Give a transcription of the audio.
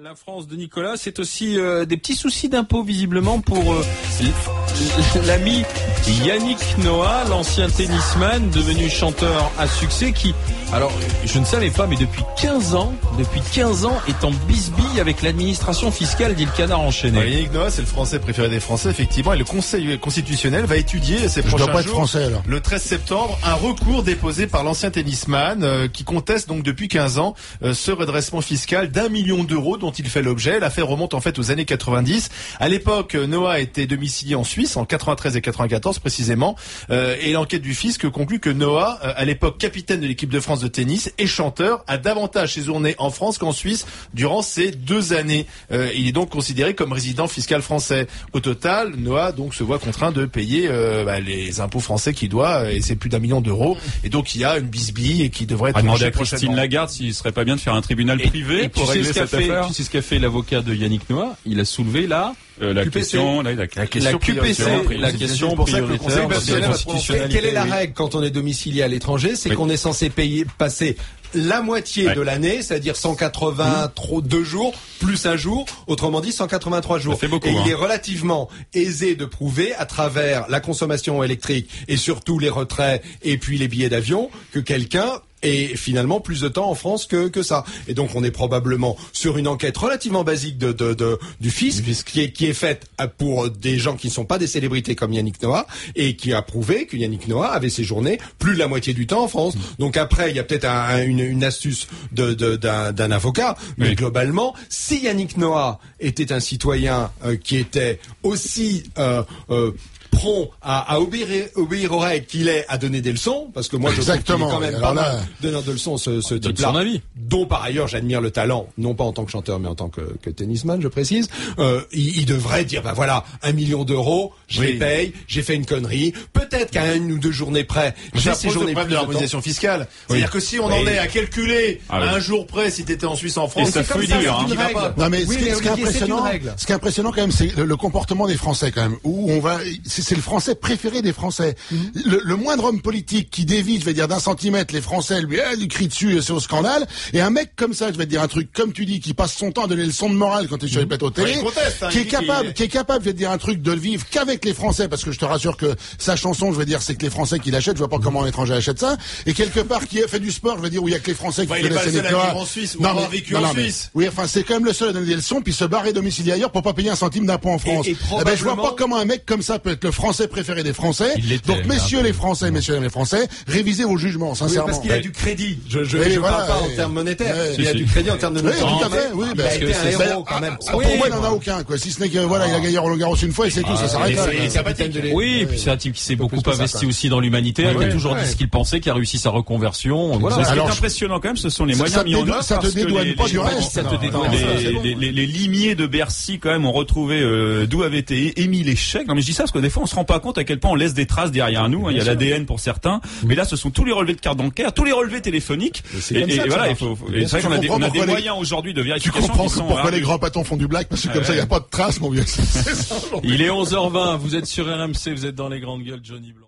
La France de Nicolas, c'est aussi des petits soucis d'impôts visiblement pour l'ami Yannick Noah, l'ancien tennisman devenu chanteur à succès qui, alors je ne savais pas, mais depuis 15 ans est en bisbille avec l'administration fiscale, dit le Canard enchaîné. Ouais, Yannick Noah, c'est le Français préféré des Français, effectivement, et le Conseil constitutionnel va étudier ces prochains jours, français, le 13 septembre, un recours déposé par l'ancien tennisman qui conteste donc depuis 15 ans ce redressement fiscal d'1 million d'euros dont il fait l'objet. L'affaire remonte en fait aux années 90. À l'époque, Noah était domicilié en Suisse, en 93 et 94 précisément, et l'enquête du fisc conclut que Noah, à l'époque capitaine de l'équipe de France de tennis et chanteur, a davantage séjourné en France qu'en Suisse durant ces 2 années. Il est donc considéré comme résident fiscal français. Au total, Noah donc se voit contraint de payer les impôts français qu'il doit, et c'est plus d'1 million d'euros. Et donc il y a une bisbille et qui devrait être demandé à Christine Lagarde s'il serait pas bien de faire un tribunal privé pour régler cette affaire. Tu sais ce qu'a fait l'avocat de Yannick Noah? Il a soulevé la question prioritaire constitutionnelle. Quelle est la règle quand on est domicilié à l'étranger? C'est qu'on est censé passer la moitié de l'année, c'est-à-dire 182 jours plus un jour, autrement dit 183 jours. Ça fait beaucoup, il est relativement aisé de prouver à travers la consommation électrique et surtout les retraits et puis les billets d'avion que quelqu'un et finalement plus de temps en France que ça. Et donc on est probablement sur une enquête relativement basique du fisc qui est faite pour des gens qui ne sont pas des célébrités comme Yannick Noah et qui a prouvé que Yannick Noah avait séjourné plus de la moitié du temps en France. Donc après il y a peut-être une astuce d'un avocat, mais globalement si Yannick Noah était un citoyen qui était aussi prompt à obéir aux règles qu'il est à donner des leçons, parce que moi je trouve qu'il est quand même pas mal donneur de leçons ce type-là, dont par ailleurs j'admire le talent, non pas en tant que chanteur mais en tant que tennisman, je précise. Il devrait dire voilà, 1 million d'euros, je les paye, j'ai fait une connerie, peut-être qu'à 1 ou 2 journées près, j'ai séjourné plus de l'harmonisation fiscale. C'est-à-dire que si on en est à calculer à un jour près si t'étais en Suisse, en France, c'est comme ça, c'est une règle. Non mais ce qui est impressionnant quand même, c'est le comportement des Français quand même, où on va, c'est le Français préféré des Français. Le moindre homme politique qui dévie, je vais dire, d'1 centimètre, les Français lui crient dessus, c'est au scandale. Et un mec comme ça, je vais te dire un truc, comme tu dis, qui passe son temps à donner des leçons de morale quand il est sur les plateaux télé, qui est capable, je vais te dire un truc, de le vivre qu'avec les Français, parce que je te rassure que sa chanson, je vais dire, c'est que les Français qui l'achètent, je vois pas comment un étranger achète ça. Et quelque part, qui a fait du sport, je veux dire, où il y a que les Français qui connaissent les Noah. En Suisse, ou a vécu en Suisse. Oui, enfin, c'est quand même le seul à donner des leçons, puis se barrer domicilié ailleurs pour pas payer 1 centime d'impôt en France. Je vois pas comment un mec comme ça peut être le Français préféré des Français. Donc, messieurs les Français, révisez vos jugements, sincèrement. Oui, parce qu'il a du crédit. Je parle pas en termes monétaires. Il a du crédit en termes de notoriété. Tout à fait, oui, parce que c'est un héros quand même. Pour moi, il n'en a aucun, quoi. Si ce n'est que, voilà, il a gagné Roland Garros une fois et c'est tout, ça s'arrête là. Oui, et puis c'est un type qui s'est beaucoup investi aussi dans l'humanitaire, qui a toujours dit ce qu'il pensait, qui a réussi sa reconversion. Voilà. Ce qui est impressionnant quand même, ce sont les moyens mis en œuvre. Ça te dédouane pas du reste. Les limiers de Bercy, quand même, ont retrouvé d'où avait été émis les chèques. Non, mais je dis ça parce que des fois, on se rend pas compte à quel point on laisse des traces derrière nous. Il y a l'ADN pour certains, mais là, ce sont tous les relevés de carte bancaire, tous les relevés téléphoniques. Et voilà, c'est vrai qu'on a des moyens aujourd'hui de vérification. Tu comprends pourquoi les grands patons font du black, parce que comme ça, il n'y a pas de traces, mon vieux. Il est 11h20, vous êtes sur RMC, vous êtes dans les grandes gueules, Johnny Blanc.